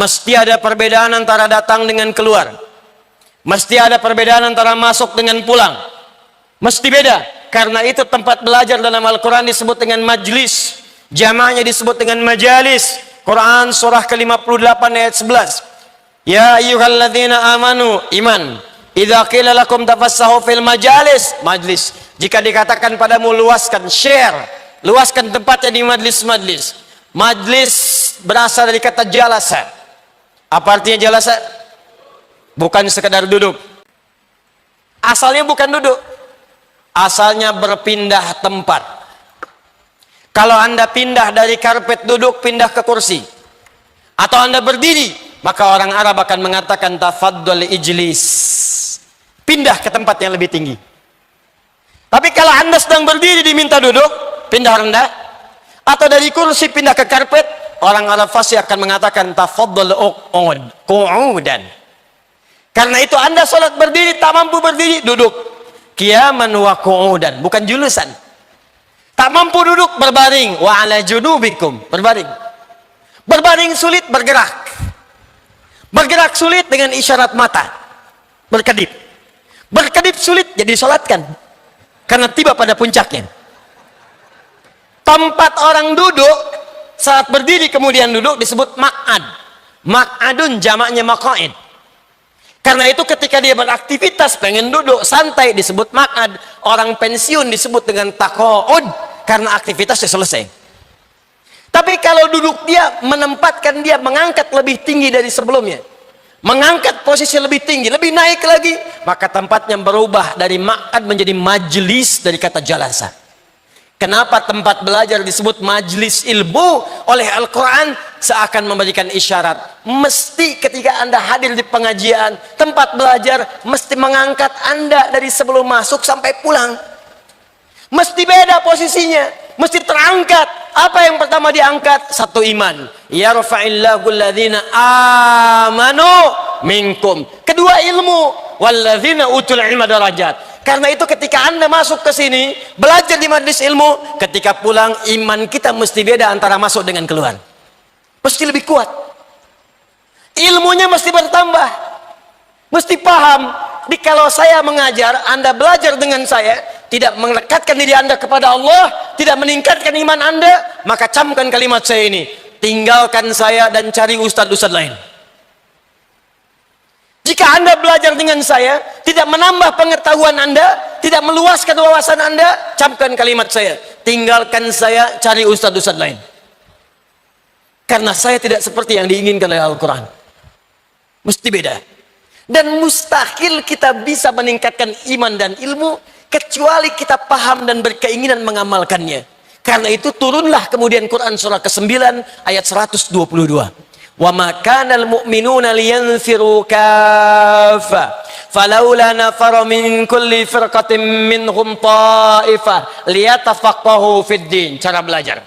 Mesti ada perbedaan antara datang dengan keluar. Mesti ada perbedaan antara masuk dengan pulang. Mesti beda. Karena itu tempat belajar dalam Al-Quran disebut dengan majlis. Jamaahnya disebut dengan majalis. Quran surah ke-58 ayat 11. Ya ayyuhalladzina amanu, iman. Idza qila lakum tafassahu fil majalis, majlis. Jika dikatakan padamu luaskan, share, luaskan tempatnya di majlis-majlis. Majlis berasal dari kata jalasa. Apa artinya jalasa? Bukan sekedar duduk. Asalnya bukan duduk. Asalnya berpindah tempat. Kalau Anda pindah dari karpet duduk, pindah ke kursi. Atau Anda berdiri, maka orang Arab akan mengatakan tafaddal ijlis. Pindah ke tempat yang lebih tinggi. Tapi kalau Anda sedang berdiri diminta duduk, pindah rendah. Atau dari kursi pindah ke karpet, orang Arab fasih akan mengatakan tafaddal qu'udan. Karena itu Anda sholat berdiri, tak mampu berdiri, duduk. Qiyaman wa qu'udan, bukan julusan. Tak mampu duduk, berbaring. Wa ala junubikum, berbaring. Berbaring sulit, bergerak. Bergerak sulit dengan isyarat mata. Berkedip. Berkedip sulit, jadi sholatkan. Karena tiba pada puncaknya. Tempat orang duduk saat berdiri kemudian duduk disebut maq'ad. Maq'adun jamaknya maq'id. Karena itu ketika dia beraktivitas pengen duduk santai disebut maq'ad. Orang pensiun disebut dengan taqa'ud karena aktivitasnya selesai. Tapi kalau duduk dia menempatkan dia mengangkat lebih tinggi dari sebelumnya. Mengangkat posisi lebih tinggi, lebih naik lagi, maka tempatnya berubah dari maq'ad menjadi majlis dari kata jalasa. Kenapa tempat belajar disebut majlis ilmu oleh Al-Quran? Seakan memberikan isyarat. Mesti ketika Anda hadir di pengajian, tempat belajar, mesti mengangkat Anda dari sebelum masuk sampai pulang. Mesti beda posisinya. Mesti terangkat. Apa yang pertama diangkat? Satu, iman. Yarfa'illahu alladhina amanu minkum. Kedua, ilmu. Walladzina utul ilma darajat. Karena itu ketika Anda masuk ke sini, belajar di majlis ilmu, ketika pulang iman kita mesti beda antara masuk dengan keluar. Mesti lebih kuat. Ilmunya mesti bertambah. Mesti paham. Kalau saya mengajar, Anda belajar dengan saya, tidak melekatkan diri Anda kepada Allah, tidak meningkatkan iman Anda, maka camkan kalimat saya ini. Tinggalkan saya dan cari ustadz-ustadz lain. Jika Anda belajar dengan saya, tidak menambah pengetahuan Anda, tidak meluaskan wawasan Anda, camkan kalimat saya. Tinggalkan saya, cari ustadz-ustadz lain. Karena saya tidak seperti yang diinginkan oleh Al-Quran. Mesti beda. Dan mustahil kita bisa meningkatkan iman dan ilmu, kecuali kita paham dan berkeinginan mengamalkannya. Karena itu turunlah kemudian Quran surah ke-9 ayat 122. Wa ma kana al-mu'minuna liyanfiru kaffa falawla nafara min kulli firqatin minhum ta'ifah liyatafaqahu fid din. Cara belajar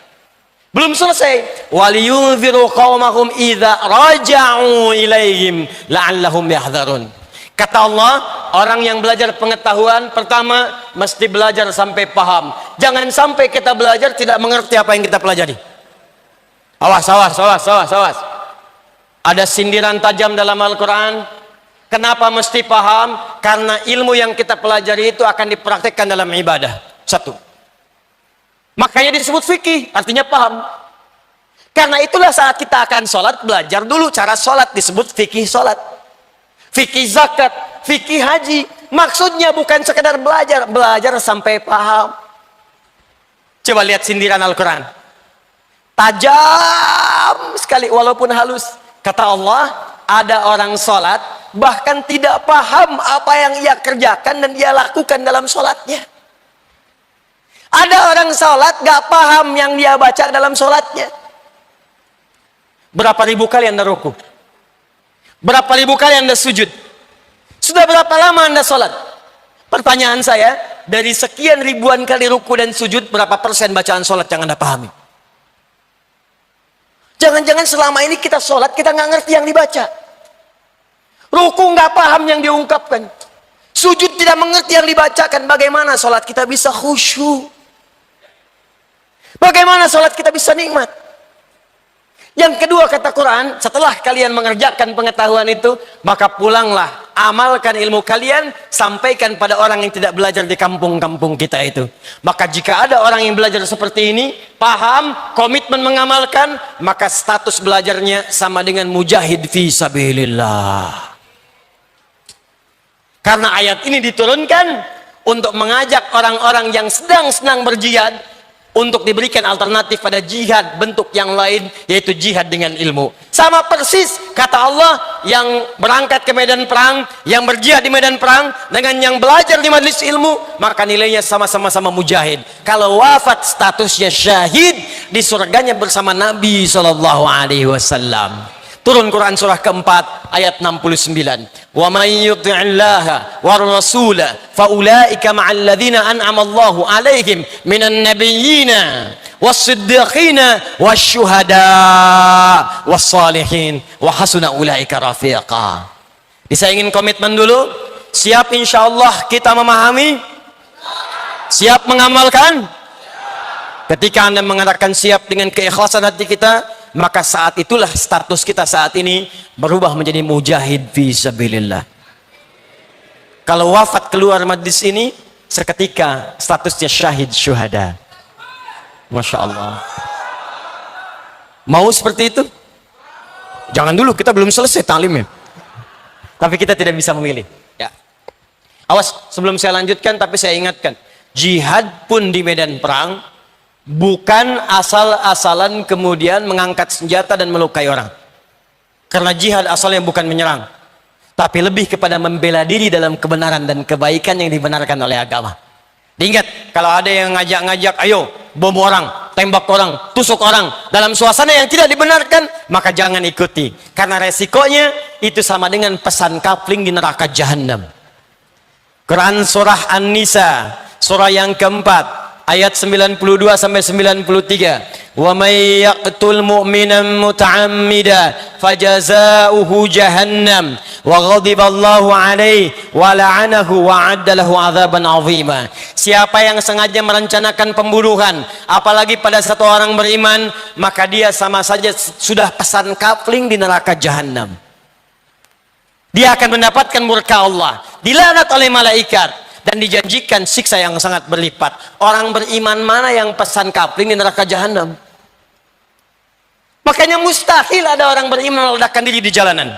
belum selesai. Waliyunziru qaumahum idza raja'u ilaihim la'allahum yahdharun. Kata Allah, orang yang belajar pengetahuan pertama mesti belajar sampai paham. Jangan sampai kita belajar tidak mengerti apa yang kita pelajari. Awas, awas, awas, awas, awas. Ada sindiran tajam dalam Al-Quran. Kenapa mesti paham? Karena ilmu yang kita pelajari itu akan dipraktikkan dalam ibadah. Satu. Makanya disebut fikih, artinya paham. Karena itulah saat kita akan sholat, belajar dulu cara sholat, disebut fikih sholat. Fikih zakat, fikih haji. Maksudnya bukan sekedar belajar, belajar sampai paham. Coba lihat sindiran Al-Quran. Tajam sekali walaupun halus. Kata Allah, ada orang sholat, bahkan tidak paham apa yang ia kerjakan dan ia lakukan dalam sholatnya. Ada orang sholat, gak paham yang dia baca dalam sholatnya. Berapa ribu kali Anda ruku? Berapa ribu kali Anda sujud? Sudah berapa lama Anda sholat? Pertanyaan saya, dari sekian ribuan kali ruku dan sujud, berapa persen bacaan sholat yang Anda pahami? Jangan-jangan selama ini kita sholat, kita nggak ngerti yang dibaca. Ruku nggak paham yang diungkapkan. Sujud tidak mengerti yang dibacakan. Bagaimana sholat kita bisa khusyuk? Bagaimana sholat kita bisa nikmat? Yang kedua kata Quran, setelah kalian mengerjakan pengetahuan itu, maka pulanglah, amalkan ilmu kalian, sampaikan pada orang yang tidak belajar di kampung-kampung kita itu. Maka jika ada orang yang belajar seperti ini, paham, komitmen mengamalkan, maka status belajarnya sama dengan mujahid fi sabilillah. Karena ayat ini diturunkan untuk mengajak orang-orang yang sedang senang berjihad untuk diberikan alternatif pada jihad bentuk yang lain, yaitu jihad dengan ilmu. Sama persis kata Allah, yang berangkat ke medan perang, yang berjihad di medan perang, dengan yang belajar di majelis ilmu, maka nilainya sama-sama mujahid. Kalau wafat statusnya syahid, di surganya bersama Nabi SAW. Turun Quran surah keempat ayat 69. Wa may yuti'illaha war rasula fa ulaika ma'al ladzina an'ama Allahu 'alaihim minan nabiyyina was-siddiqina wasyuhada was-salihin wa hasuna ulaika rafiqa. Saya ingin komitmen dulu. Siap insyaallah kita memahami? Siap mengamalkan? Ketika Anda mengatakan siap dengan keikhlasan hati kita, maka saat itulah status kita saat ini berubah menjadi mujahid fi sabilillah. Kalau wafat keluar majlis ini, seketika statusnya syahid syuhada. Masya Allah. Mau seperti itu? Jangan dulu, kita belum selesai taklimnya. Tapi kita tidak bisa memilih. Ya. Awas, sebelum saya lanjutkan, tapi saya ingatkan, jihad pun di medan perang bukan asal-asalan kemudian mengangkat senjata dan melukai orang. Karena jihad asalnya bukan menyerang, tapi lebih kepada membela diri dalam kebenaran dan kebaikan yang dibenarkan oleh agama. Diingat, kalau ada yang ngajak-ngajak, ayo bom orang, tembak orang, tusuk orang dalam suasana yang tidak dibenarkan, maka jangan ikuti. Karena resikonya itu sama dengan pesan kapling di neraka jahanam. Quran surah An-Nisa, surah yang keempat, ayat 92 sampai 93. Wa may yaqtul mu'minan muta'ammida fajazauhu jahannam wa ghadiballahu alaihi wa la'anahu wa 'adda lahu 'adzaban 'azima. Siapa yang sengaja merencanakan pembunuhan apalagi pada satu orang beriman, maka dia sama saja sudah pesan kapling di neraka jahanam. Dia akan mendapatkan murka Allah, dilaknat oleh malaikat, dan dijanjikan siksa yang sangat berlipat. Orang beriman mana yang pesan kapling di neraka jahanam? Makanya mustahil ada orang beriman meledakkan diri di jalanan.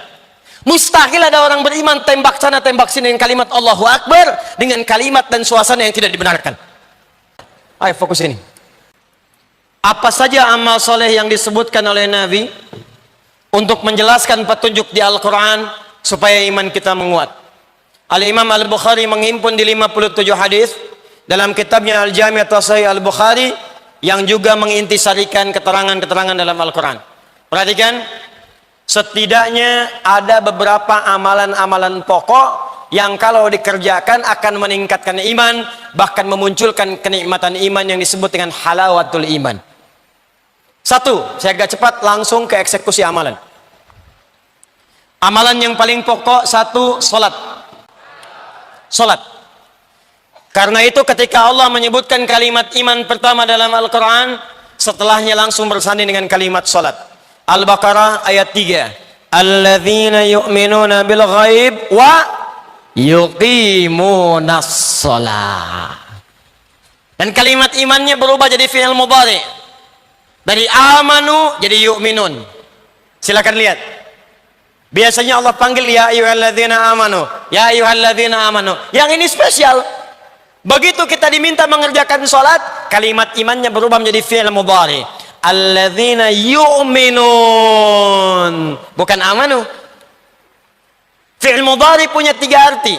Mustahil ada orang beriman tembak sana tembak sini dengan kalimat Allahu Akbar, dengan kalimat dan suasana yang tidak dibenarkan. Ayo fokus ini. Apa saja amal soleh yang disebutkan oleh Nabi untuk menjelaskan petunjuk di Al-Quran supaya iman kita menguat. Al-Imam Al-Bukhari menghimpun di 57 hadis dalam kitabnya Al-Jami' At-Sahih Al-Bukhari, yang juga mengintisarikan keterangan-keterangan dalam Al-Quran. Perhatikan, setidaknya ada beberapa amalan-amalan pokok yang kalau dikerjakan akan meningkatkan iman, bahkan memunculkan kenikmatan iman yang disebut dengan halawatul iman. Satu, saya agak cepat langsung ke eksekusi amalan. Amalan yang paling pokok, satu, salat. Salat. Karena itu ketika Allah menyebutkan kalimat iman pertama dalam Al-Quran, setelahnya langsung bersanding dengan kalimat salat. Al-Baqarah ayat 3. Alladzina yu'minuna bil ghaib wa yuqimunas shalah. Dan kalimat imannya berubah jadi fi'il mudhari. Dari amanu jadi yu'minun. Silakan lihat. Biasanya Allah panggil ya ayyuhalladzina amanu, ya ayyuhalladzina amanu. Yang ini spesial. Begitu kita diminta mengerjakan salat, kalimat imannya berubah menjadi fi'il mudhari. Alladzina yu'minun, bukan amanu. Fi'il mudhari punya 3 arti.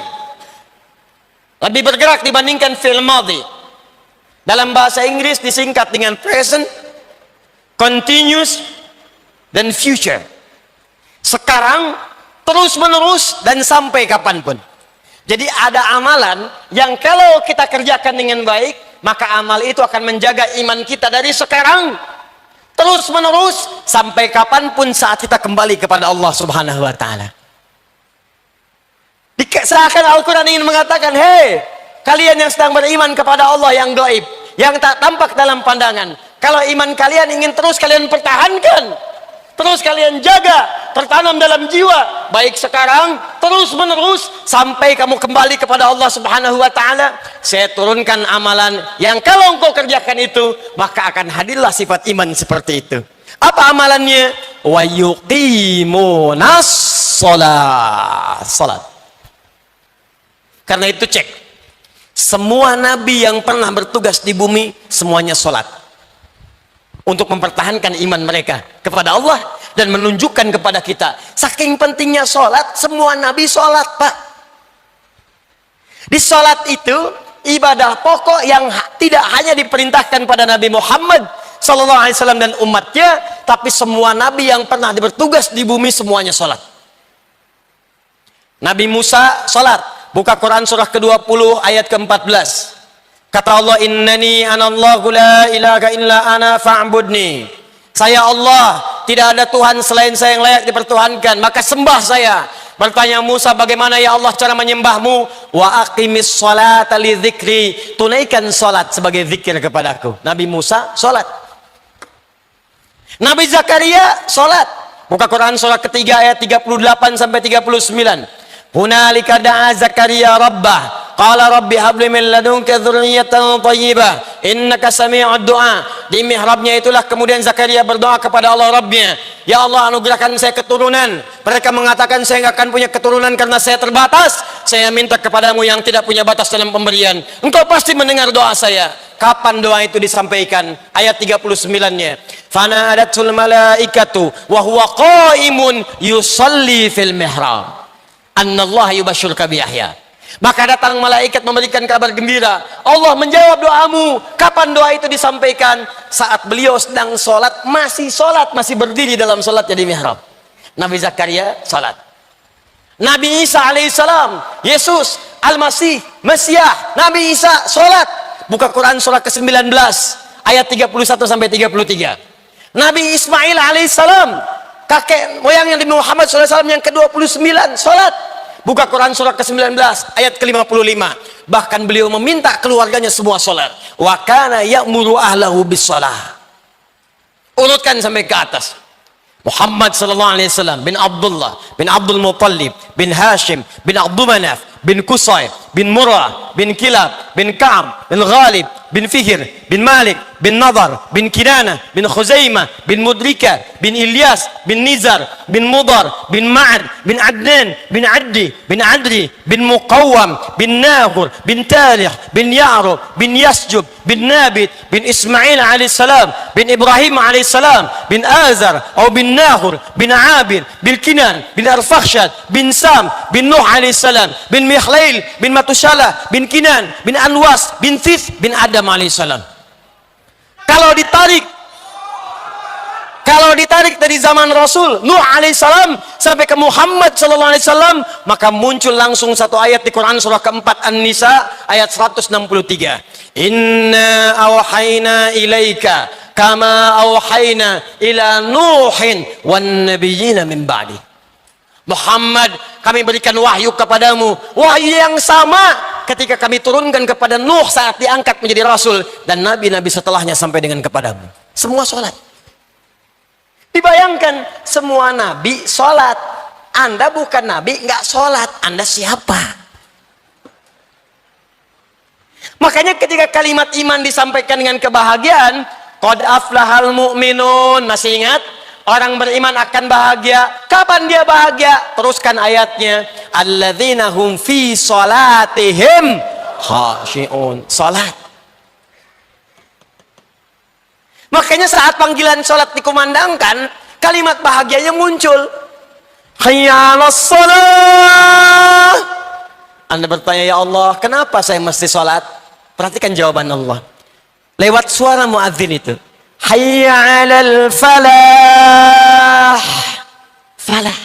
Lebih bergerak dibandingkan fi'il madhi. Dalam bahasa Inggris disingkat dengan present, continuous, dan future. Sekarang, terus menerus, dan sampai kapanpun. Jadi ada amalan yang kalau kita kerjakan dengan baik, maka amal itu akan menjaga iman kita dari sekarang terus menerus sampai kapanpun saat kita kembali kepada Allah Subhanahu wa Ta'ala. Seakan Al-Quran ingin mengatakan, hei kalian yang sedang beriman kepada Allah yang gaib, yang tak tampak dalam pandangan, kalau iman kalian ingin terus kalian pertahankan, terus kalian jaga, tertanam dalam jiwa, baik sekarang, terus menerus, sampai kamu kembali kepada Allah Subhanahu wa ta'ala. Saya turunkan amalan yang kalau engkau kerjakan itu, maka akan hadirlah sifat iman seperti itu. Apa amalannya? Wa yuqimunas salat. Karena itu cek, semua nabi yang pernah bertugas di bumi, semuanya sholat. Untuk mempertahankan iman mereka kepada Allah dan menunjukkan kepada kita saking pentingnya sholat, semua nabi sholat, Pak. Di sholat itu ibadah pokok yang tidak hanya diperintahkan pada Nabi Muhammad SAW dan umatnya, tapi semua nabi yang pernah bertugas di bumi semuanya sholat. Nabi Musa sholat, buka Quran surah ke-20 ayat ke-14. Kata Allah, innani anallahu la ilaha illa ana fa'budni. Saya Allah, tidak ada Tuhan selain saya yang layak dipertuhankan, maka sembah saya. Bertanya Musa, bagaimana ya Allah cara menyembahmu? Wa aqimis sholata li dzikri. Tunaikan salat sebagai zikir kepadaku. Nabi Musa salat. Nabi Zakaria salat. Buka Quran surah ketiga ayat 38 sampai 39. Hunalika da'a Zakaria rabbah. Qala rabbi habli min ladunka dzurriyyatan thayyibah innaka sami'ud du'a. Di mihrabnya itulah kemudian Zakaria berdoa kepada Allah Rabbnya, ya Allah anugerahkan saya keturunan. Mereka mengatakan saya nggak akan punya keturunan karena saya terbatas. Saya minta kepadamu yang tidak punya batas dalam pemberian. Engkau pasti mendengar doa saya. Kapan doa itu disampaikan? Ayat 39-nya. Fanadatul malaikatu wa huwa qaimun yusalli fil mihrab. Annallaha yubashshiruka bi Yahya. Maka datang malaikat memberikan kabar gembira. Allah menjawab doamu. Kapan doa itu disampaikan? Saat beliau sedang sholat, masih berdiri dalam sholatnya di mihrab. Nabi Zakaria sholat. Nabi Isa alaihissalam, Yesus Al-Masih, Mesiah, Nabi Isa sholat. Buka Quran surah ke-19 ayat 31 sampai 33. Nabi Ismail alaihissalam, kakek moyang yang Nabi Muhammad SAW yang ke-29 sholat. Buka Quran surah ke-19 ayat ke-55. Bahkan beliau meminta keluarganya semua sholat. Wa kana ya'muru ahlahu bis shalah. Urutkan sampai ke atas. Muhammad sallallahu alaihi wasallam bin Abdullah bin Abdul Muttalib bin Hashim bin Abdul Manaf bin Qusay bin Murrah bin Kilab bin Ka'ab bin Ghalib bin Fihr bin Malik bin Nadar bin Kinana bin Khuzaimah bin Mudrika bin Ilyas bin Nizar bin Mudar bin Ma'ad bin Adnan bin Addi bin Adri bin Muqawwam bin Nahur bin Talih bin Ya'rub bin Yasjub bin Nabit bin Ismail alaihissalam bin Ibrahim alaihissalam bin Azar atau bin Nahur bin Abir bin Kinan bin Arfakhshad bin Sam bin Nuh alaihissalam bin Mikhlail bin Matushalah bin Kinan bin Anwas bin Thith bin Adam alaihissalam. Kalau ditarik dari zaman Rasul Nuh alaihissalam sampai ke Muhammad sallallahu alaihi wasallam, maka muncul langsung satu ayat di Quran surah keempat An-Nisa ayat 163. Inna awhayna ilaika kama awhayna ila Nuhin wan nabiyina min ba'di. Muhammad, kami berikan wahyu kepadamu, wahyu yang sama ketika kami turunkan kepada Nuh saat diangkat menjadi Rasul dan nabi-nabi setelahnya sampai dengan kepadamu. Semua sholat. Dibayangkan semua nabi sholat. Anda bukan nabi, nggak sholat. Anda siapa? Makanya ketika kalimat iman disampaikan dengan kebahagiaan, qad aflahal mu'minun, masih ingat? Orang beriman akan bahagia. Kapan dia bahagia? Teruskan ayatnya. Alladzina hum fi salatihim khashi'un. Salat. Makanya saat panggilan salat dikumandangkan, kalimat bahagianya muncul. Hayya 'alas shalah. Anda bertanya, ya Allah, kenapa saya mesti salat? Perhatikan jawaban Allah. Lewat suara muadzin itu. Hayya 'alal falah. Falah.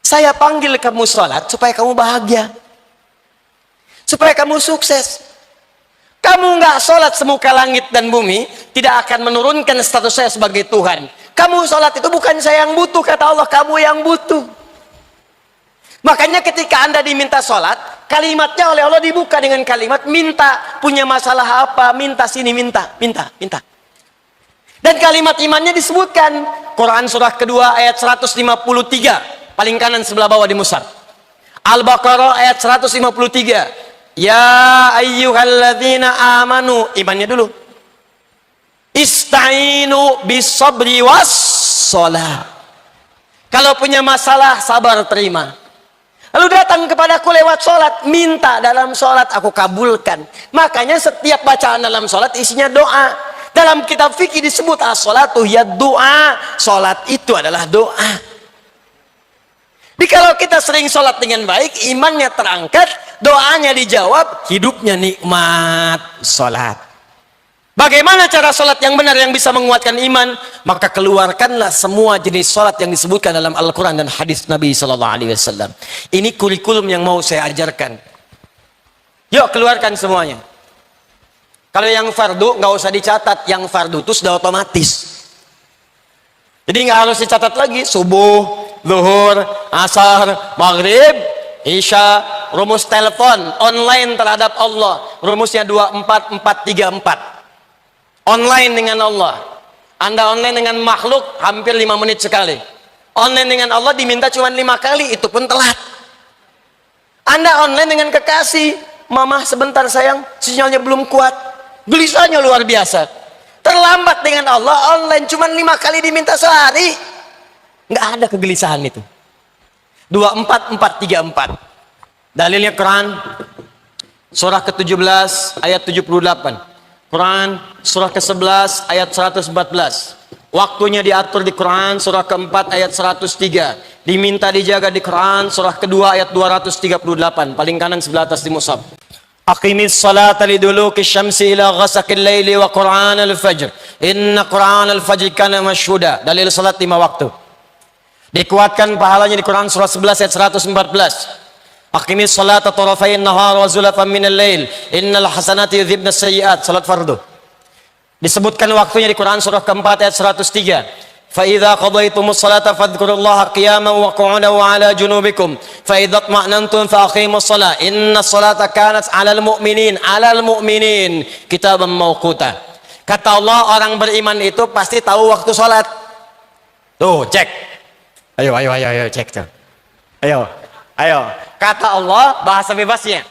Saya panggil kamu salat supaya kamu bahagia. Supaya kamu sukses. Kamu nggak salat semuka langit dan bumi, tidak akan menurunkan status saya sebagai Tuhan. Kamu salat itu bukan saya yang butuh, kata Allah, kamu yang butuh. Makanya ketika Anda diminta salat, kalimatnya oleh Allah dibuka dengan kalimat minta. Punya masalah apa? Minta sini, minta. Dan kalimat imannya disebutkan Quran surah kedua ayat 153, paling kanan sebelah bawah di mushaf. Al-Baqarah ayat 153. Ya ayyuhalladzina amanu, imannya dulu. Ista'inu bisabri was-shalah. Kalau punya masalah, sabar terima. Lalu datang kepadaku lewat sholat, minta dalam sholat, aku kabulkan. Makanya setiap bacaan dalam sholat isinya doa. Dalam kitab fikih disebut as-sholatu ya doa. Sholat itu adalah doa. Jadi kalau kita sering sholat dengan baik, imannya terangkat, doanya dijawab, hidupnya nikmat sholat. Bagaimana cara sholat yang benar yang bisa menguatkan iman? Maka keluarkanlah semua jenis sholat yang disebutkan dalam Al-Quran dan hadis Nabi SAW. Ini kurikulum yang mau saya ajarkan. Yuk keluarkan semuanya. Kalau yang fardu nggak usah dicatat, yang fardu itu sudah otomatis. Jadi nggak harus dicatat lagi. Subuh, zuhur, asar, maghrib, isya, rumus telepon online terhadap Allah. Rumusnya 24434. Online dengan Allah. Anda online dengan makhluk hampir 5 menit sekali. Online dengan Allah diminta cuma 5 kali, itu pun telat. Anda online dengan kekasih, mama sebentar sayang, sinyalnya belum kuat. Gelisahnya luar biasa. Terlambat dengan Allah, online cuma 5 kali diminta sehari. Nggak ada kegelisahan itu. 24434. Dalilnya Quran surah ke-17 ayat 78. Quran surah ke-11 ayat 114. Waktunya diatur di Quran surah ke-4 ayat 103. Diminta dijaga di Quran surah kedua ayat 238. Paling kanan sebelah atas di mushaf. Aqimis salata liduluki syamsi ila ghasaqil laili wa Qur'an al-fajr. Inna Qur'an al-fajr kana mashhuda. Dalil salat 5 waktu. Dikuatkan pahalanya di Quran surah 11 ayat 114. Aqimis salata tarafayn nahar wa zulafan minal lail. Innal hasanati yudhibna sayyi'at. Salat fardu. Disebutkan waktunya di Quran surah keempat ayat 103. Fa idza qadaytumus salata fadhkurullaha qiyaman wa qu'udan wa 'ala junubikum. Fa idza tma'nantum fa aqimus shalah. Innas salata kanat 'alal mu'minin kitaban mawquta. Kata Allah, orang beriman itu pasti tahu waktu salat. Tuh, cek. Ayo cek tuh. Ayo. Kata Allah, bahasa bebasnya.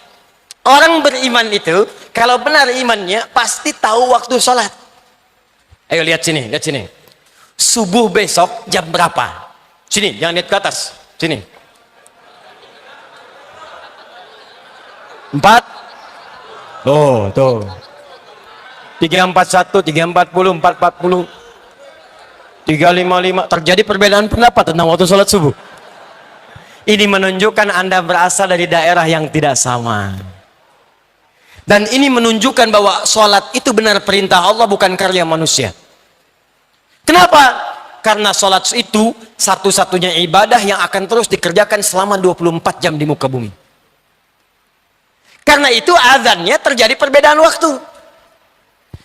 Orang beriman itu, kalau benar imannya, pasti tahu waktu sholat. Ayo lihat sini. Subuh besok jam berapa? Sini, jangan lihat ke atas. Sini. 4. Tuh. 341, 340, 440, 355. Terjadi perbedaan pendapat tentang waktu sholat subuh. Ini menunjukkan Anda berasal dari daerah yang tidak sama. Dan ini menunjukkan bahwa sholat itu benar perintah Allah, bukan karya manusia. Kenapa? Karena sholat itu satu-satunya ibadah yang akan terus dikerjakan selama 24 jam di muka bumi. Karena itu azannya terjadi perbedaan waktu.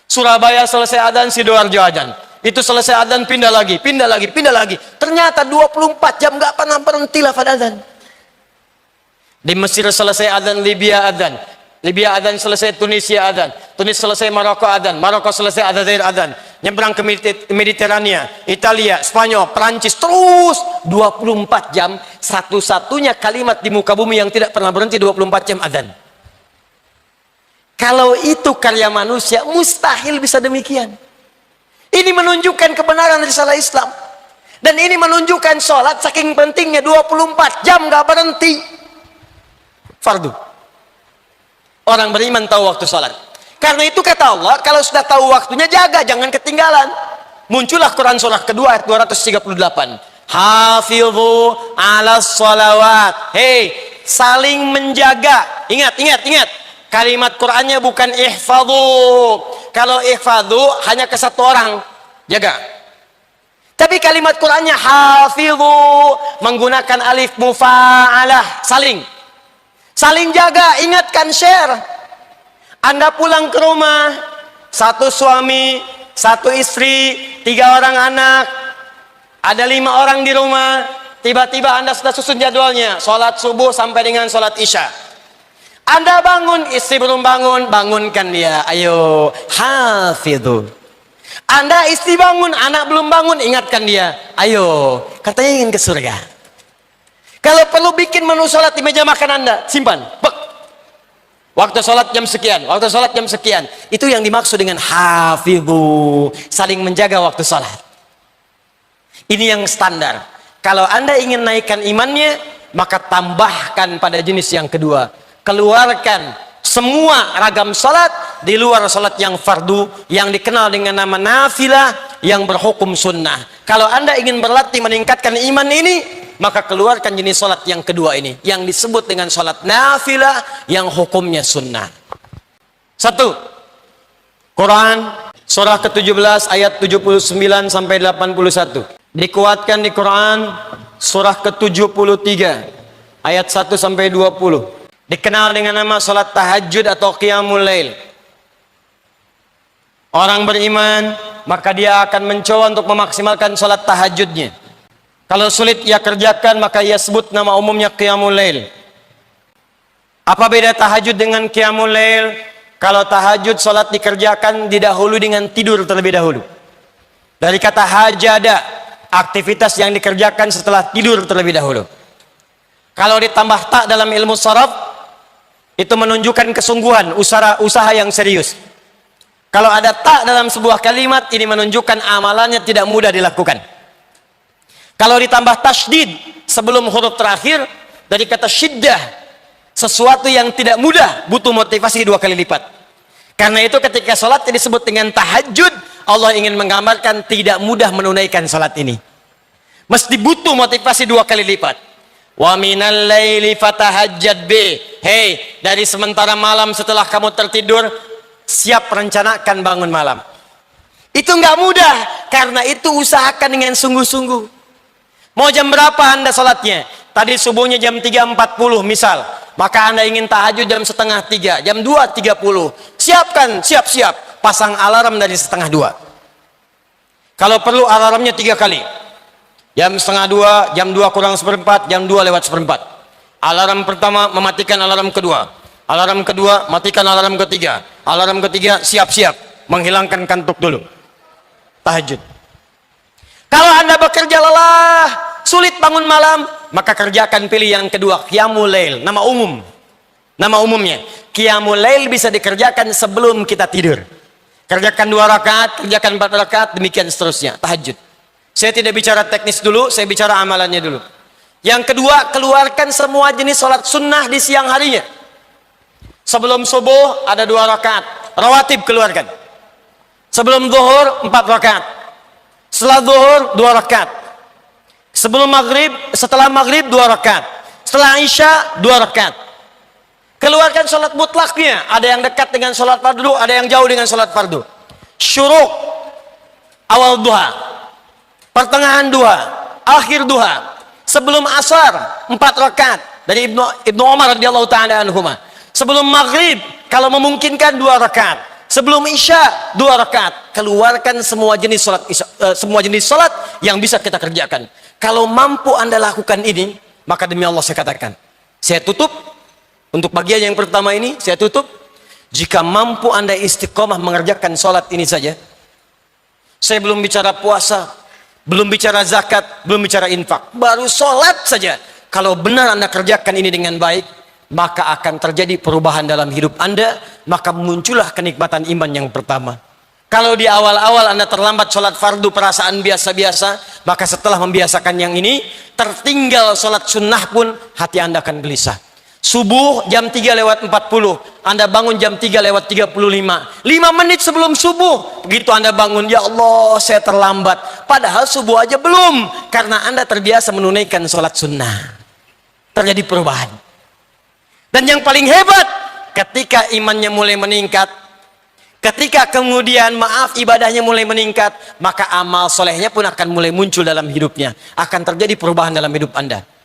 Surabaya selesai azan, Sidoarjo azan. Itu selesai adzan pindah lagi. Ternyata 24 jam nggak pernah berhenti lafaz adzan. Di Mesir selesai adzan, Libya adzan. Libya adzan selesai, Tunisia adzan. Tunis selesai, Maroko adzan. Maroko selesai, Aljazair adzan. Nyebrang ke Mediterania, Italia, Spanyol, Prancis, terus 24 jam. Satu-satunya kalimat di muka bumi yang tidak pernah berhenti 24 jam adzan. Kalau itu karya manusia, mustahil bisa demikian. Ini menunjukkan kebenaran risalah Islam. Dan ini menunjukkan sholat saking pentingnya 24 jam gak berhenti. Fardu. Orang beriman tahu waktu sholat. Karena itu kata Allah, kalau sudah tahu waktunya jaga, jangan ketinggalan. Muncullah Quran surah kedua ayat 238. Hafidhu ala sholawat. Hei, saling menjaga. Ingat. Kalimat Qurannya bukan ihfadhu. Kalau ihfadhu hanya ke satu orang, jaga. Tapi kalimat Qurannya hafidhu, menggunakan alif mufa'alah, saling jaga, ingatkan, share. Anda pulang ke rumah, satu suami, satu istri, 3 orang anak, ada 5 orang di rumah, tiba-tiba Anda sudah susun jadwalnya, sholat subuh sampai dengan sholat isya. Anda bangun, istri belum bangun, bangunkan dia. Ayo, hafidhu. Anda istri bangun, anak belum bangun, ingatkan dia. Ayo, katanya ingin ke surga. Kalau perlu bikin menu sholat di meja makan Anda, simpan. Bek. Waktu sholat jam sekian, waktu sholat jam sekian. Itu yang dimaksud dengan hafidhu, saling menjaga waktu sholat. Ini yang standar. Kalau Anda ingin naikkan imannya, maka tambahkan pada jenis yang kedua. Keluarkan semua ragam sholat di luar sholat yang fardu, yang dikenal dengan nama nafilah, yang berhukum sunnah. Kalau Anda ingin berlatih meningkatkan iman ini, maka keluarkan jenis sholat yang kedua ini, yang disebut dengan sholat nafilah, yang hukumnya sunnah. 1. Quran surah ke-17 ayat 79 sampai 81. Dikuatkan di Quran surah ke-73 ayat 1 sampai 20. Dikenal dengan nama salat tahajud atau qiyamul lail. Orang beriman maka dia akan mencoba untuk memaksimalkan salat tahajudnya. Kalau sulit ia kerjakan, maka ia sebut nama umumnya qiyamul lail. Apa beda tahajud dengan qiyamul lail? Kalau tahajud salat dikerjakan didahului dengan tidur terlebih dahulu. Dari kata hajada, aktivitas yang dikerjakan setelah tidur terlebih dahulu. Kalau ditambah tak dalam ilmu sharaf, itu menunjukkan kesungguhan, usaha yang serius. Kalau ada tak dalam sebuah kalimat, ini menunjukkan amalannya tidak mudah dilakukan. Kalau ditambah tasydid sebelum huruf terakhir, dari kata syiddah, sesuatu yang tidak mudah butuh motivasi 2 kali lipat. Karena itu ketika sholat disebut dengan tahajud, Allah ingin menggambarkan tidak mudah menunaikan sholat ini. Mesti butuh motivasi 2 kali lipat. Wa minal laili fatahajjad bi. Hei, dari sementara malam setelah kamu tertidur, siap rencanakan bangun malam. Itu nggak mudah, karena itu usahakan dengan sungguh-sungguh. Mau jam berapa Anda sholatnya? Tadi subuhnya jam 3.40 misal, maka Anda ingin tahajud jam setengah 3, jam 2.30. Siapkan, siap-siap, pasang alarm dari setengah 2. Kalau perlu alarmnya 3 kali. Jam setengah 2, jam 2 kurang seperempat, jam 2 lewat seperempat. Alarm pertama mematikan alarm kedua. Alarm kedua matikan alarm ketiga. Alarm ketiga siap-siap menghilangkan kantuk dulu. Tahajud. Kalau Anda bekerja lelah, sulit bangun malam, maka kerjakan pilih yang kedua, qiyamul lail, nama umum. Nama umumnya. Qiyamul lail bisa dikerjakan sebelum kita tidur. Kerjakan 2 rakaat, kerjakan 4 rakaat, demikian seterusnya. Tahajud. Saya tidak bicara teknis dulu, saya bicara amalannya dulu. Yang kedua, keluarkan semua jenis sholat sunnah di siang harinya. Sebelum subuh ada 2 rakaat, rawatib keluarkan. Sebelum zuhur 4 rakaat. Setelah zuhur 2 rakaat. Sebelum maghrib, setelah maghrib 2 rakaat. Setelah isya 2 rakaat. Keluarkan sholat mutlaknya. Ada yang dekat dengan sholat fardu, ada yang jauh dengan sholat fardu. Syuruk, awal duha, pertengahan duha, akhir duha, sebelum asar 4 rakaat dari Ibnu Umar radhiyallahu taala anhuma. Sebelum maghrib kalau memungkinkan 2 rakaat. Sebelum isya 2 rakaat. Keluarkan semua jenis salat yang bisa kita kerjakan. Kalau mampu Anda lakukan ini, maka demi Allah saya katakan, saya tutup untuk bagian yang pertama ini, saya tutup. Jika mampu Anda istiqomah mengerjakan salat ini saja, saya belum bicara puasa, belum bicara zakat, belum bicara infak, baru sholat saja. Kalau benar Anda kerjakan ini dengan baik, maka akan terjadi perubahan dalam hidup Anda, maka muncullah kenikmatan iman yang pertama. Kalau di awal-awal Anda terlambat sholat fardu, perasaan biasa-biasa, maka setelah membiasakan yang ini, tertinggal sholat sunnah pun hati Anda akan gelisah. Subuh jam 3 lewat 40, Anda bangun jam 3 lewat 35, 5 menit sebelum subuh, begitu Anda bangun, ya Allah saya terlambat, padahal subuh aja belum, karena Anda terbiasa menunaikan sholat sunnah. Terjadi perubahan. Dan yang paling hebat, ketika imannya mulai meningkat, ketika kemudian ibadahnya mulai meningkat, maka amal solehnya pun akan mulai muncul dalam hidupnya, akan terjadi perubahan dalam hidup Anda.